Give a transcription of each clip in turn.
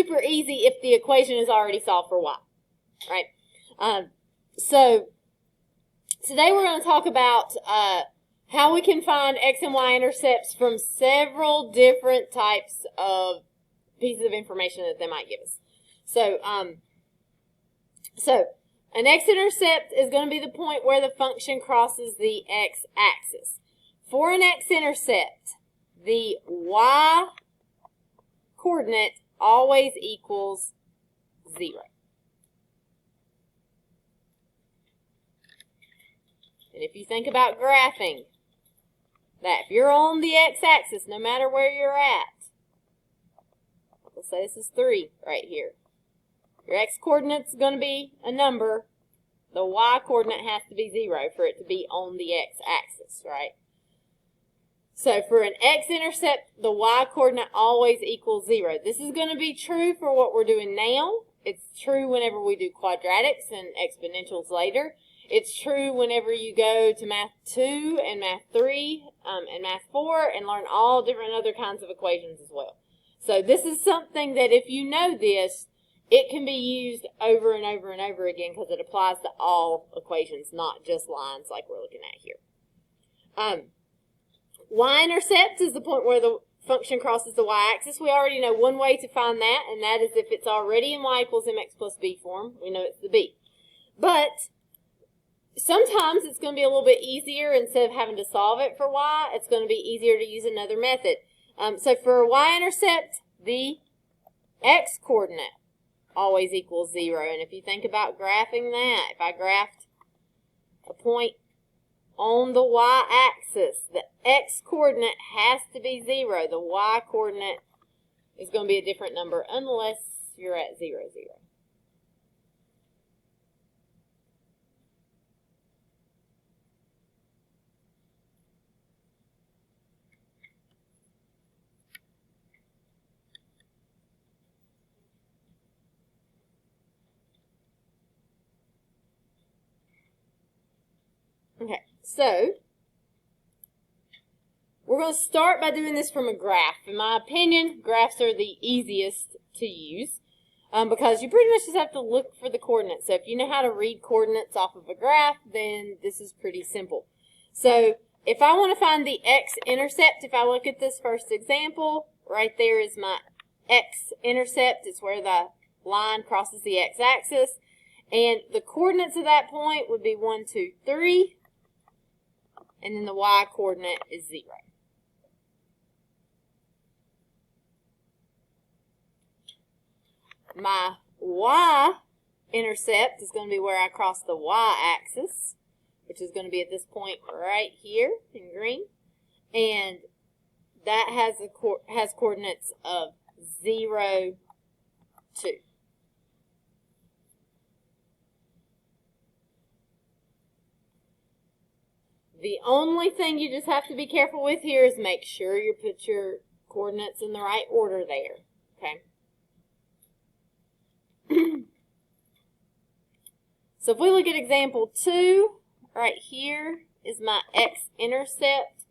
super easy if the equation is already solved for y, right? So today we're going to talk about how we can find x and y intercepts from several different types of pieces of information that they might give us. So, an x-intercept is going to be the point where the function crosses the x-axis. For an x-intercept, the y-coordinate always equals 0. And if you think about graphing, that if you're on the x-axis, no matter where you're at, let's say this is 3 right here. Your x-coordinate is going to be a number. The y-coordinate has to be 0 for it to be on the x-axis, right? So for an x-intercept, the y-coordinate always equals 0. This is going to be true for what we're doing now. It's true whenever we do quadratics and exponentials later. It's true whenever you go to Math 2 and Math 3 and Math 4 and learn all different other kinds of equations as well. So this is something that if you know this, it can be used over and over and over again because it applies to all equations, not just lines like we're looking at here. Y-intercept is the point where the function crosses the y-axis. We already know one way to find that, and that is if it's already in y equals mx plus b form. We know it's the b. But sometimes it's going to be a little bit easier. Instead of having to solve it for y, it's going to be easier to use another method. So for y-intercept, the x-coordinate always equals 0. And if you think about graphing that, if I graphed a point on the y-axis, the x-coordinate has to be 0. The y-coordinate is going to be a different number unless you're at 0, 0. Okay, so we're going to start by doing this from a graph. In my opinion, graphs are the easiest to use because you pretty much just have to look for the coordinates. So if you know how to read coordinates off of a graph, then this is pretty simple. So if I want to find the x-intercept, if I look at this first example, right there is my x-intercept. It's where the line crosses the x-axis. And the coordinates of that point would be 1, 2, 3. And then the y-coordinate is 0. My y-intercept is going to be where I cross the y-axis, which is going to be at this point right here in green. And that has coordinates of 0, 2. The only thing you just have to be careful with here is make sure you put your coordinates in the right order there, okay? So if we look at example 2, right here is my x-intercept.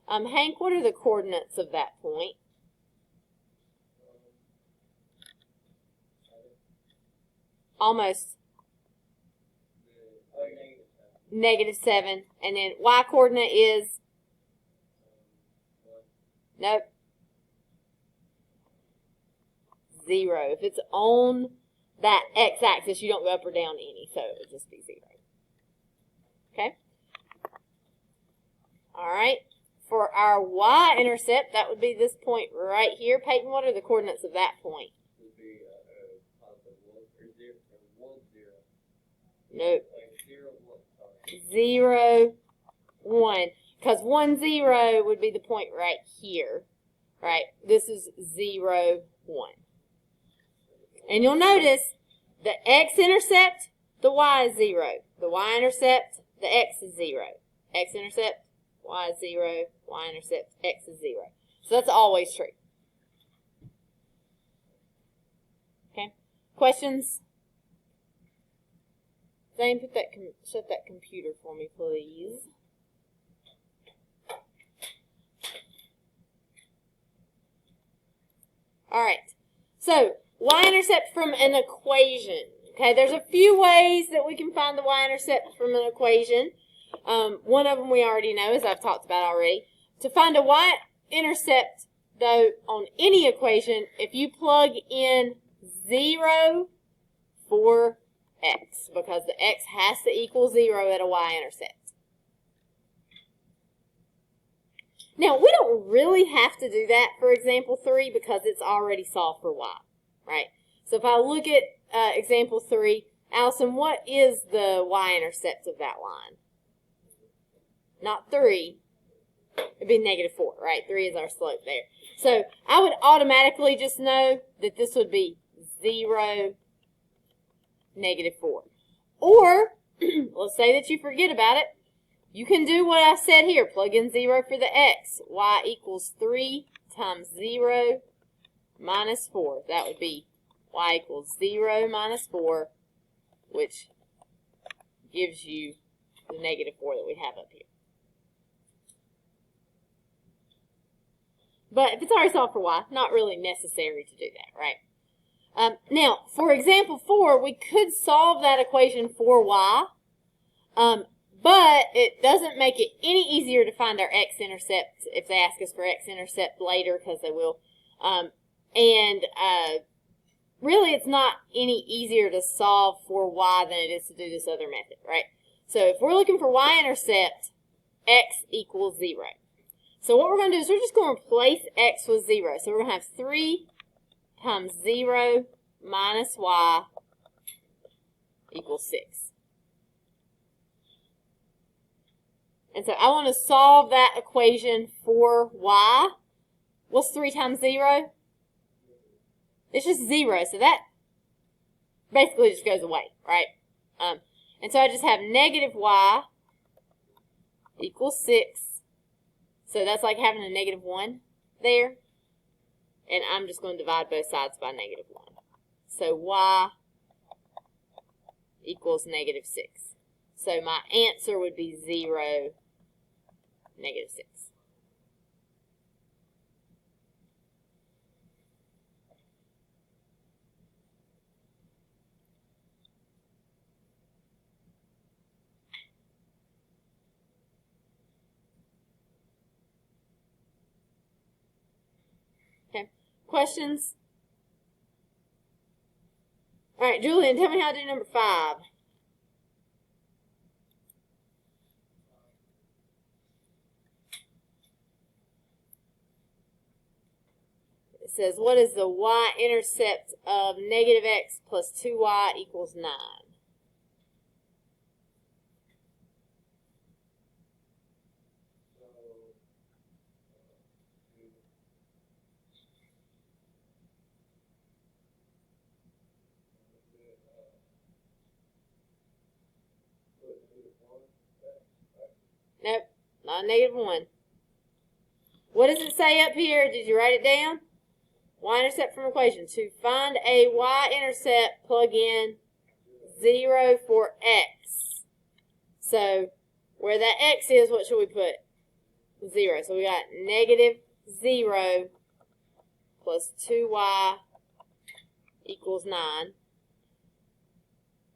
Hank, what are the coordinates of that point? Almost. -7. And then y-coordinate is? Nope. 0. If it's on that x-axis, you don't go up or down any, so it would just be 0. Okay? All right. For our y-intercept, that would be this point right here. Peyton, what are the coordinates of that point? It would be positive 1, 0. Nope. 0, 0, 1. Because 1, 0 would be the point right here. Right? This is 0, 1. And you'll notice the x-intercept, the y is 0. The y-intercept, the x is 0. X-intercept, y is 0. Y-intercept, x is 0. So that's always true. Okay? Questions? Zane, shut that computer for me, please. All right. So y-intercept from an equation. Okay, there's a few ways that we can find the y-intercept from an equation. One of them we already know, as I've talked about already. To find a y-intercept, though, on any equation, if you plug in 0 for x, because the x has to equal 0 at a y-intercept. Now, we don't really have to do that for example 3 because it's already solved for y, right? So if I look at example 3, Allison, what is the y-intercept of that line? Not 3. It'd be -4, right? 3 is our slope there. So I would automatically just know that this would be 0, -4. Or, let's say that you forget about it. You can do what I said here. Plug in 0 for the x. Y equals 3 times 0 minus 4. That would be y equals 0 minus 4, which gives you the -4 that we have up here. But if it's already solved for y, not really necessary to do that, right? Now, for example 4, we could solve that equation for y, but it doesn't make it any easier to find our x-intercept if they ask us for x-intercept later, because they will. Really, it's not any easier to solve for y than it is to do this other method, right? So if we're looking for y-intercept, x equals 0. So what we're going to do is we're just going to replace x with 0. So we're going to have 3 times 0 minus y equals 6. And so I want to solve that equation for y. What's 3 times 0? It's just 0. So that basically just goes away, right? And so I just have -y equals 6. So that's like having a -1 there. And I'm just going to divide both sides by -1. So y equals -6. So my answer would be 0, -6. Okay. Questions? All right, Julian, tell me how to do number 5. It says, what is the y-intercept of -x plus 2y equals 9? Nope, not -1. What does it say up here? Did you write it down? Y-intercept from equation. To find a y-intercept, plug in 0 for x. So where that x is, what should we put? 0. So we got -0 plus 2y equals 9.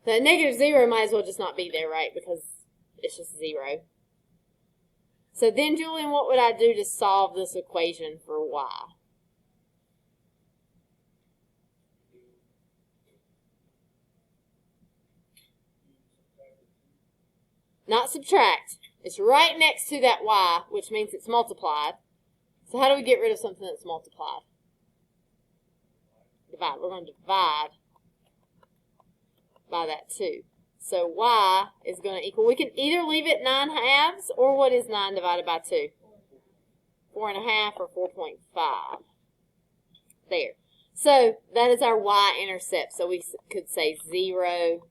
The -0 might as well just not be there, right? Because it's just 0. So then, Julian, what would I do to solve this equation for y? Not subtract. It's right next to that y, which means it's multiplied. So how do we get rid of something that's multiplied? Divide. We're going to divide by that 2. So y is going to equal, we can either leave it 9/2, or what is 9 divided by 2? 4.5 or 4.5. There. So that is our y-intercept. So we could say 0,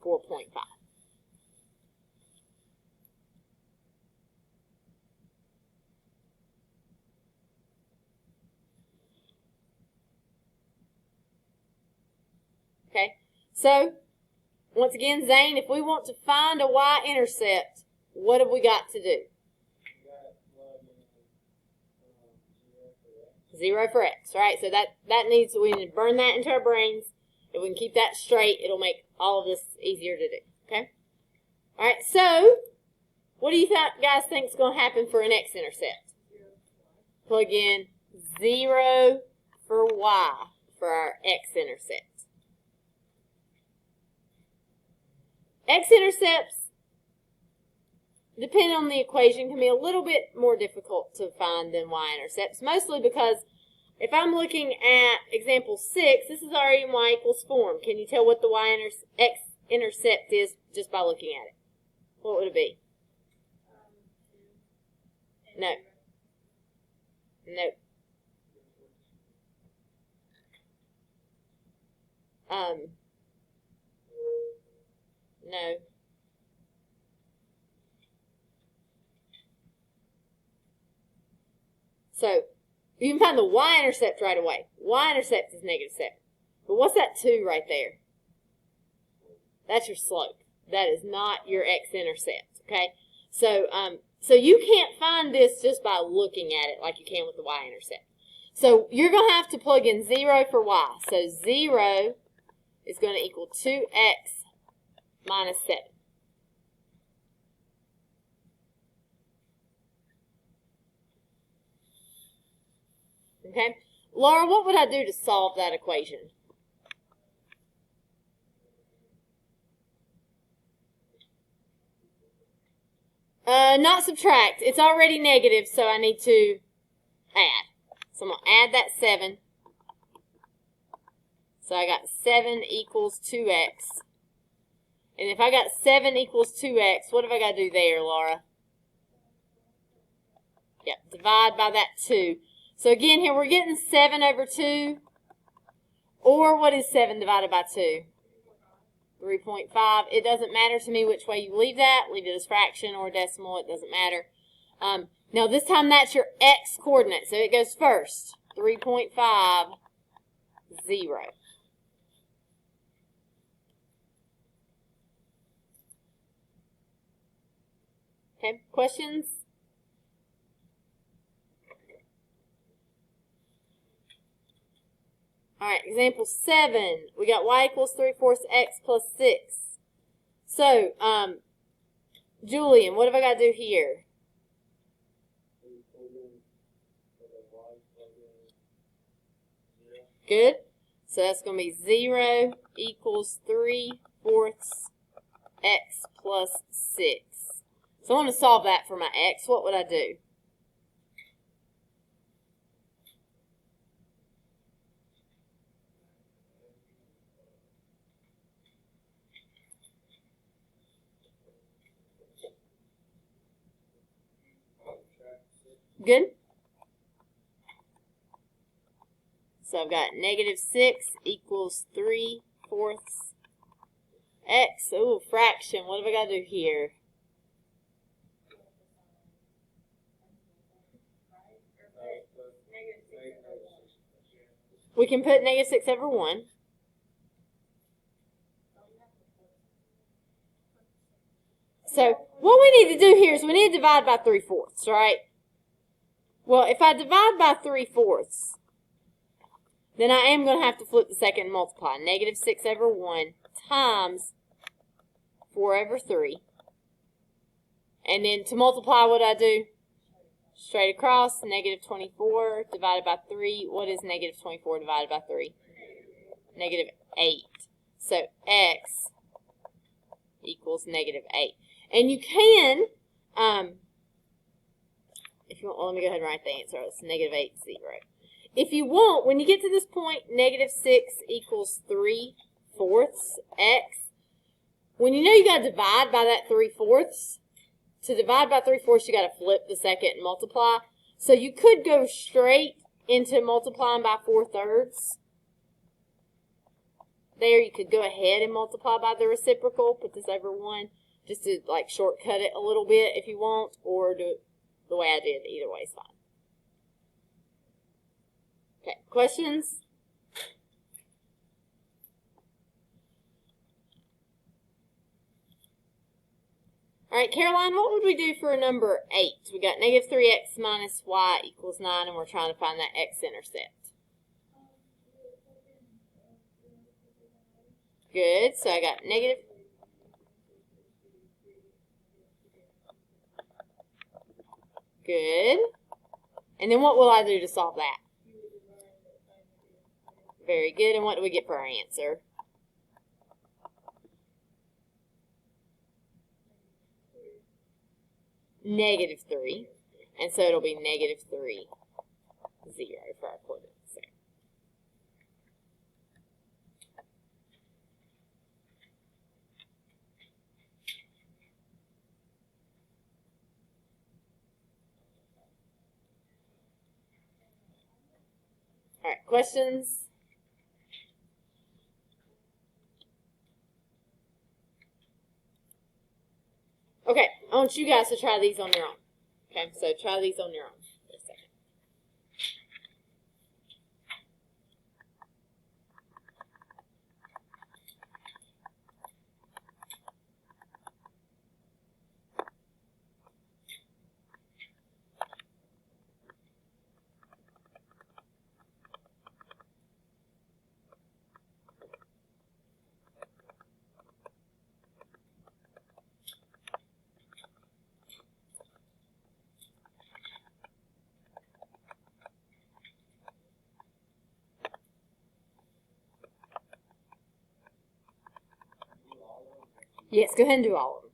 4.5. Okay, so once again, Zane, if we want to find a y-intercept, what have we got to do? 0 for x, right? So we need to burn that into our brains. If we can keep that straight, it'll make all of this easier to do, okay? All right, so what do you guys think is going to happen for an x-intercept? Plug in 0 for y for our x-intercept. X-intercepts, depending on the equation, can be a little bit more difficult to find than y-intercepts, mostly because if I'm looking at example 6, this is already in y equals form. Can you tell what the x-intercept is just by looking at it? What would it be? No. No. No. So, you can find the y-intercept right away. Y-intercept is -7. But what's that 2 right there? That's your slope. That is not your x-intercept, okay? So, so you can't find this just by looking at it like you can with the y-intercept. So you're going to have to plug in 0 for y. So 0 is going to equal 2x minus 7. Okay? Laura, what would I do to solve that equation? Not subtract. It's already negative, so I need to add. So I'm going to add that 7. So I got 7 equals 2x. And if I got 7 equals 2x, what have I got to do there, Laura? Yep, divide by that 2. So again, here we're getting 7 over 2. Or what is 7 divided by 2? 3.5. It doesn't matter to me which way you leave that. Leave it as fraction or decimal. It doesn't matter. Now this time that's your x coordinate. So it goes first. 3.5, 0. Okay, questions? All right, example 7. We got y equals 3/4 x plus 6. So, Julian, what have I got to do here? Good. So that's going to be 0 equals 3/4 x plus 6. So I want to solve that for my x. What would I do? Good. So I've got -6 equals 3/4 x. Ooh, fraction. What have I got to do here? We can put -6 over 1. So what we need to do here is we need to divide by 3/4, right? Well, if I divide by 3/4, then I am going to have to flip the second and multiply. -6 over 1 times 4 over 3. And then to multiply, what I do? Straight across, -24 divided by 3. What is -24 divided by 3? -8. So x equals -8. And you can, if you want, well, let me go ahead and write the answer. It's -8, 0. If you want, when you get to this point, -6 equals 3/4 x. When you know you got to divide by that 3/4, to divide by 3/4, you got to flip the second and multiply. So you could go straight into multiplying by 4/3. There, you could go ahead and multiply by the reciprocal. Put this over 1, just to like shortcut it a little bit if you want, or do it the way I did. Either way is fine. Okay, questions? Alright, Caroline, what would we do for a number 8? We got negative 3x minus y equals 9, and we're trying to find that x-intercept. Good, so I got negative. Good. And then what will I do to solve that? Very good, and what do we get for our answer? Negative 3. And so it'll be negative 3, 0 for our coordinates there. All right, questions? Okay, I want you guys to try these on your own. Okay, so try these on your own for a second. Yes, go ahead and do all of them.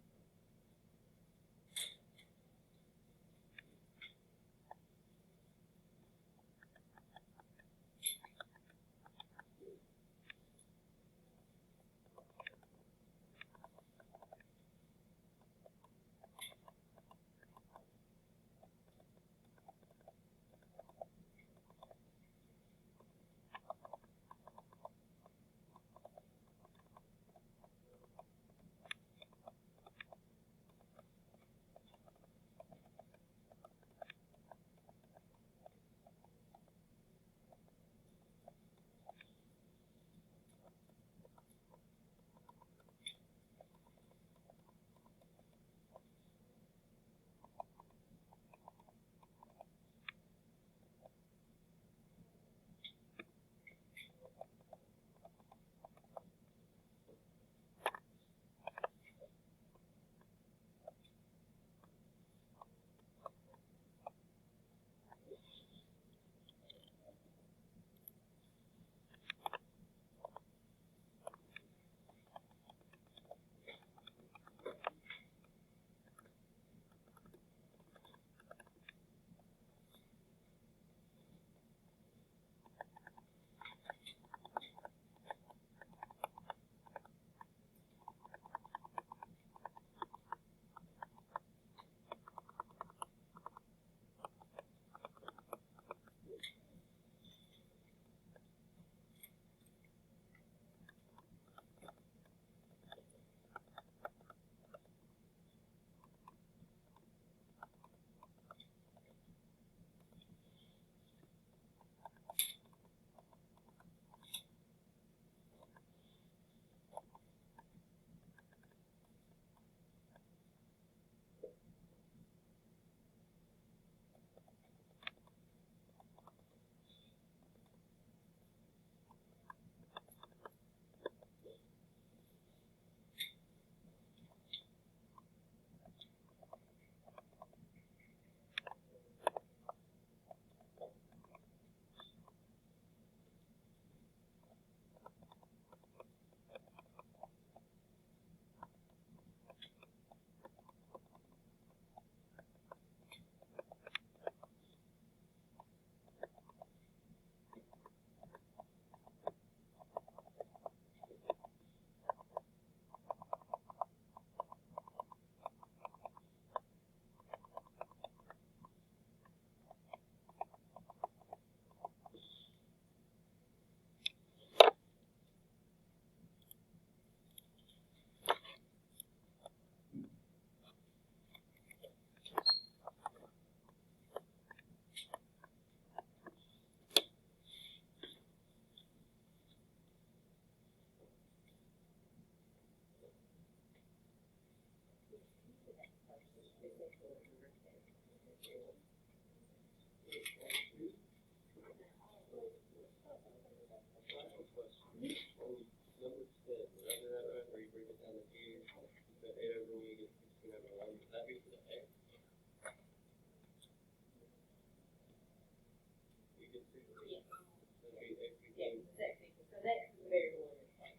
Yes, it's x equals. So x is a variable in this case.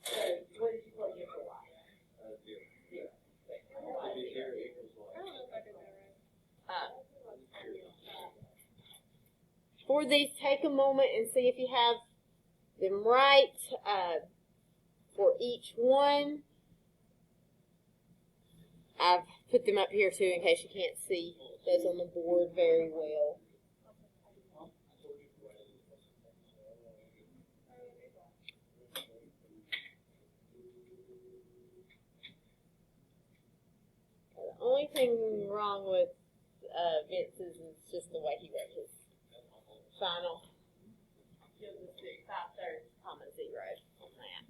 So what did you plug in for y? Zero. Zero. If it's zero equals I y. don't know if I did that right. For these, take a moment and see if you have them right for each one. I've put them up here too in case you can't see those on the board very well. The only thing wrong with Vince's is just the way he wrote his final. He'll just do 5/3, comma 0 on that.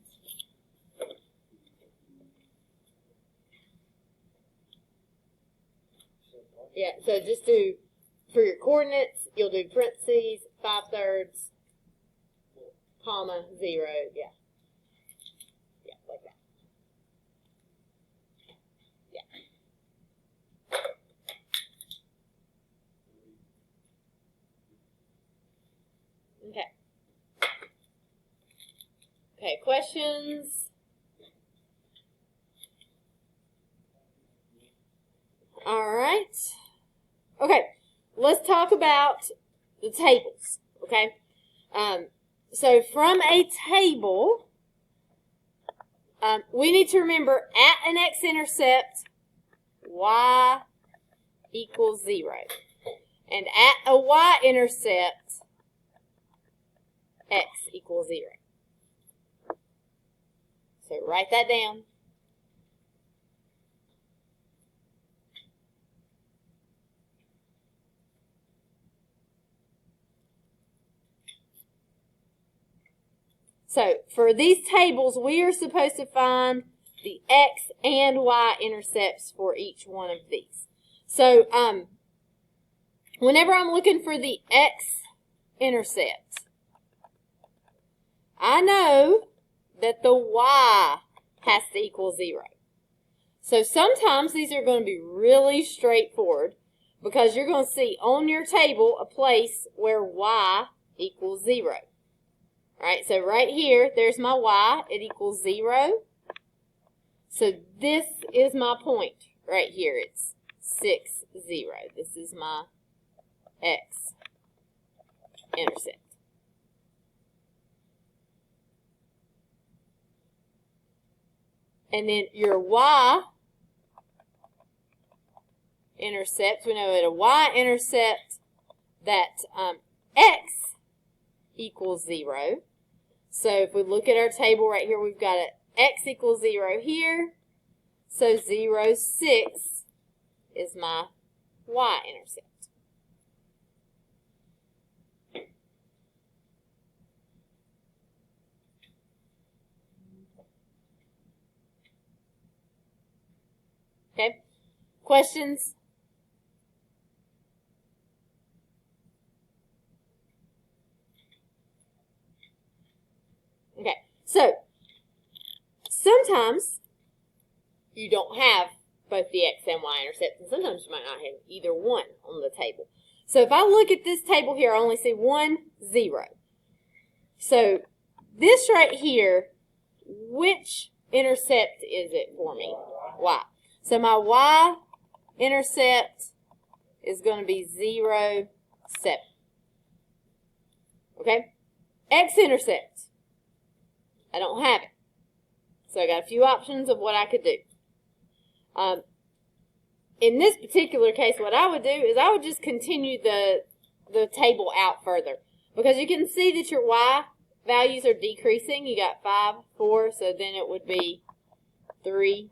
Yeah, so just do, for your coordinates, you'll do parentheses, 5/3, comma 0, yeah. Yeah, like that. Okay. Okay, questions? All right. Okay, let's talk about the tables, okay? So from a table, we need to remember at an x-intercept, y equals 0. And at a y-intercept, x equals 0. So write that down. So for these tables, we are supposed to find the x and y intercepts for each one of these. So whenever I'm looking for the x-intercept, I know that the y has to equal 0. So sometimes these are going to be really straightforward because you're going to see on your table a place where y equals 0. All right, so right here, there's my y. It equals 0. So this is my point right here. It's 6, 0. This is my x-intercept. And then your y-intercept, we know at a y-intercept that x equals 0. So if we look at our table right here, we've got an x equals 0 here. So 0, 6 is my y-intercept. Okay, questions? Okay, so sometimes you don't have both the x and y intercepts, and sometimes you might not have either one on the table. So if I look at this table here, I only see 1, 0. So this right here, which intercept is it for me? Y. So my y-intercept is going to be 0, 7. Okay? X-intercept, I don't have it. So I got a few options of what I could do. In this particular case, what I would do is I would just continue the table out further. Because you can see that your y values are decreasing. You got 5, 4, so then it would be 3,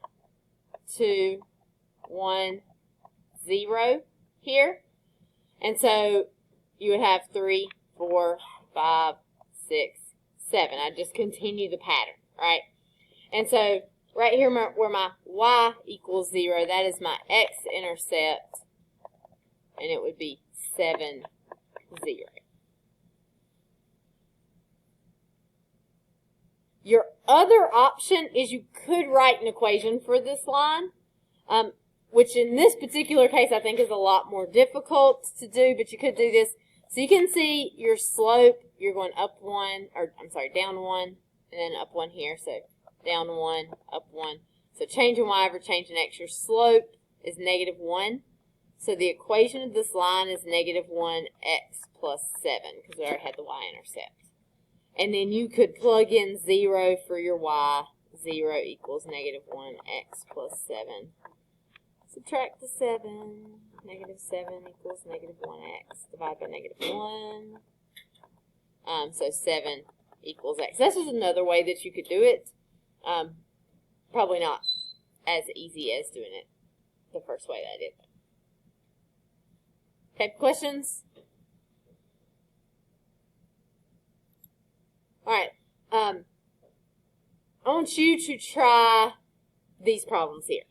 2, 1, 0 here. And so you would have 3, 4, 5, 6, 7. I just continue the pattern, right? And so right here where my y equals 0, that is my x-intercept, and it would be 7, 0. Your other option is you could write an equation for this line, which in this particular case I think is a lot more difficult to do, but you could do this So you can see your slope, you're going up 1, or I'm sorry, down 1, and then up 1 here. So down 1, up 1. So change in y over change in x. Your slope is negative 1. So the equation of this line is negative 1x plus 7, because we already had the y-intercept. And then you could plug in 0 for your y. 0 equals negative 1x plus 7. Subtract the 7. Negative 7 equals negative 1x. Divide by negative 1. So 7 equals x. This is another way that you could do it. Probably not as easy as doing it the first way that I did. Okay, questions? Alright. I want you to try these problems here.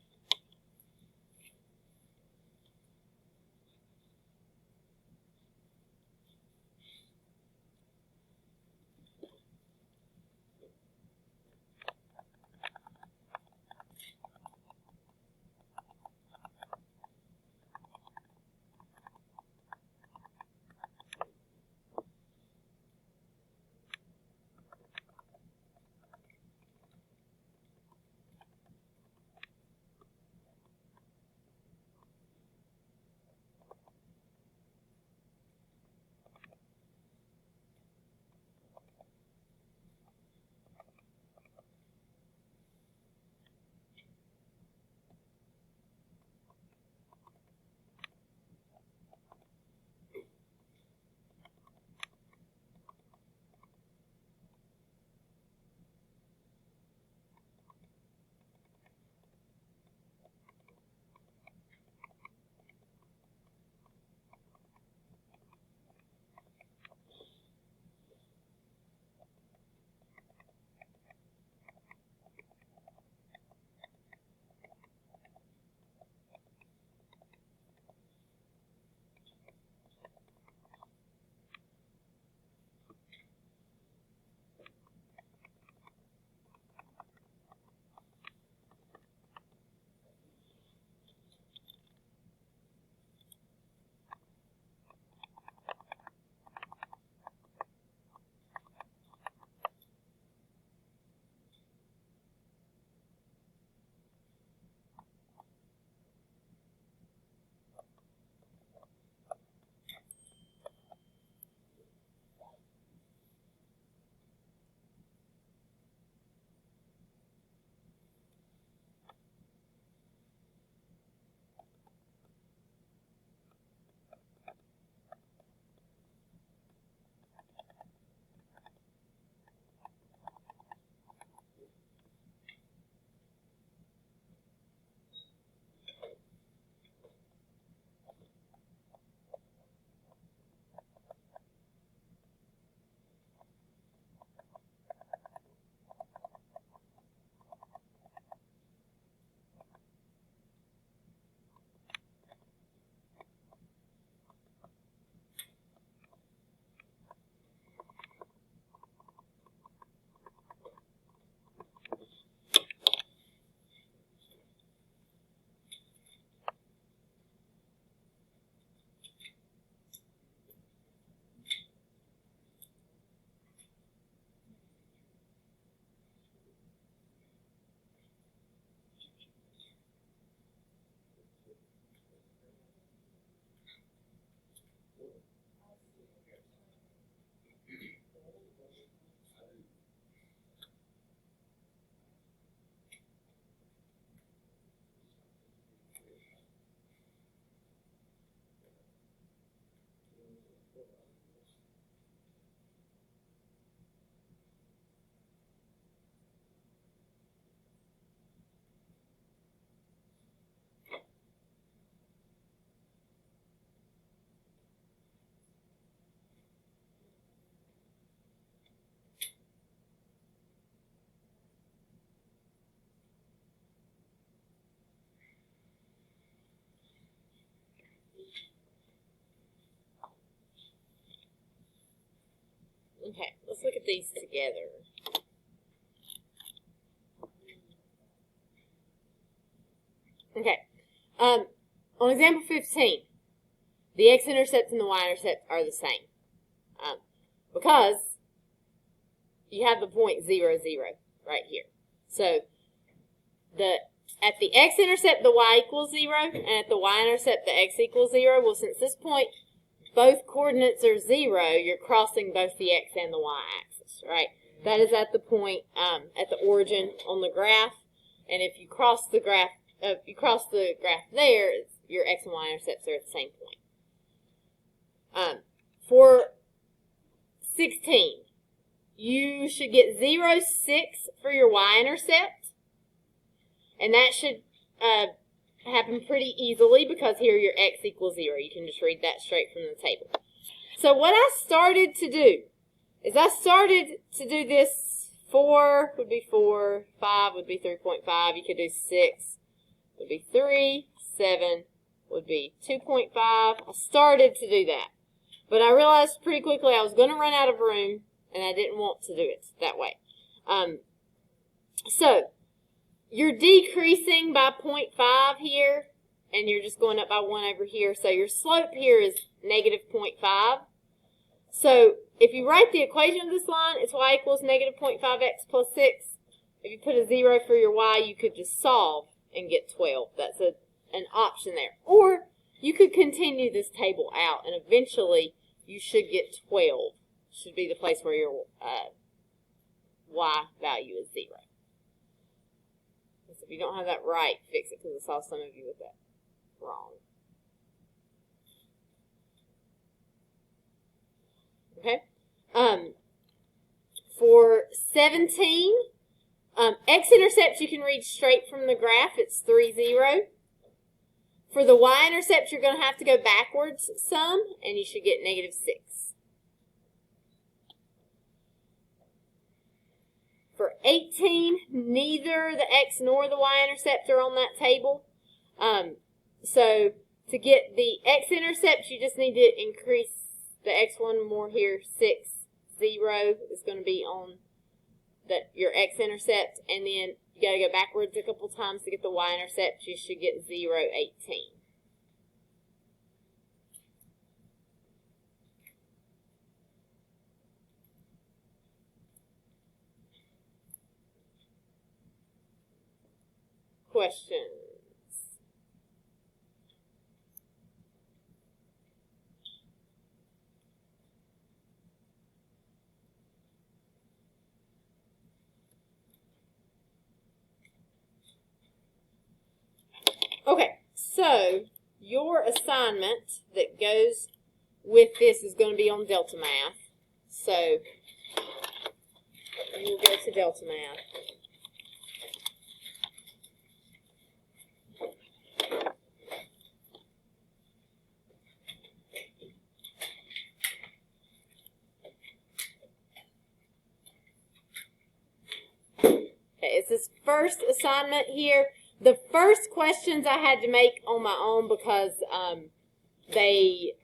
Okay, let's look at these together. Okay, on example 15, the x-intercept and the y-intercept are the same. because you have the point 0, 0 right here. So at the x-intercept, the y equals 0, and at the y-intercept, the x equals 0. Well, since this point, both coordinates are 0, you're crossing both the x and the y-axis, right? That is at the point, at the origin on the graph, and if you cross the graph, there, your x and y-intercepts are at the same point. For 16, you should get 0, 6 for your y-intercept, and that should happen pretty easily because here your x equals 0. You can just read that straight from the table. So what I started to do is I started to do this. 4 would be 4, 5 would be 3.5. You could do 6 would be 3, 7 would be 2.5. I started to do that, but I realized pretty quickly I was going to run out of room, and I didn't want to do it that way. So you're decreasing by 0.5 here, and you're just going up by 1 over here. So your slope here is negative 0.5. So if you write the equation of this line, it's y equals negative 0.5x plus 6. If you put a 0 for your y, you could just solve and get 12. That's an option there. Or you could continue this table out, and eventually you should get 12. Should be the place where your y value is 0. So if you don't have that right, fix it, because I saw some of you with that wrong. Okay. For 17, x-intercept you can read straight from the graph. It's 3, 0. For the y-intercept, you're going to have to go backwards some, and you should get negative 6. For 18, neither the x nor the y-intercept are on that table. So to get the x-intercept, you just need to increase the x1 more here. 6, 0 is going to be on your x-intercept, and then you got to go backwards a couple times to get the y-intercept. You should get 0, 18. Questions? Okay, so your assignment that goes with this is going to be on Delta Math. So we'll go to Delta Math. Okay, it's this first assignment here. The first questions I had to make on my own because they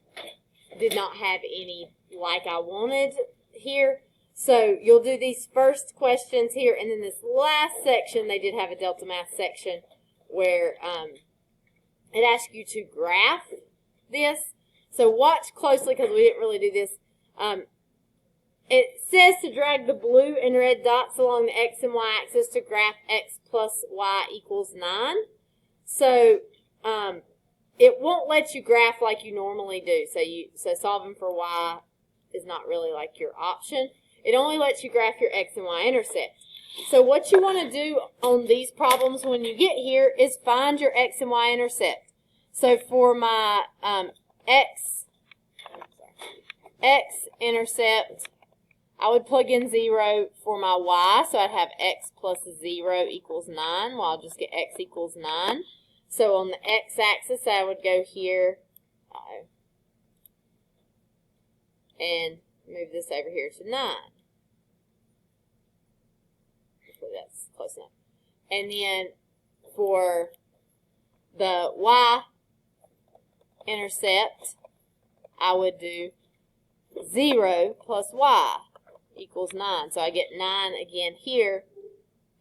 did not have any like I wanted here. So you'll do these first questions here, and then this last section, they did have a Delta Math section where it asks you to graph this. So watch closely because we didn't really do this. It says to drag the blue and red dots along the x and y axis to graph x plus y equals 9. So it won't let you graph like you normally do. So solving for y is not really like your option. It only lets you graph your x and y intercepts. So what you want to do on these problems when you get here is find your x and y intercept. So for my x intercept, I would plug in 0 for my y, so I'd have x plus 0 equals 9. Well, I'll just get x equals 9. So on the x-axis, I would go here and move this over here to 9. Hopefully that's close enough. And then for the y-intercept, I would do 0 plus y equals 9. So I get 9 again here,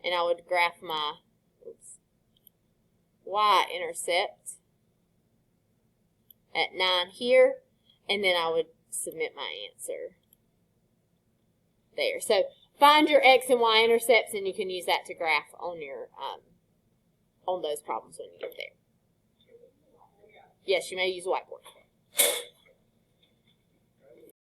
and I would graph my y-intercept at 9 here, and then I would submit my answer there. So find your x and y intercepts, and you can use that to graph on your on those problems when you get there. Yes, you may use a whiteboard.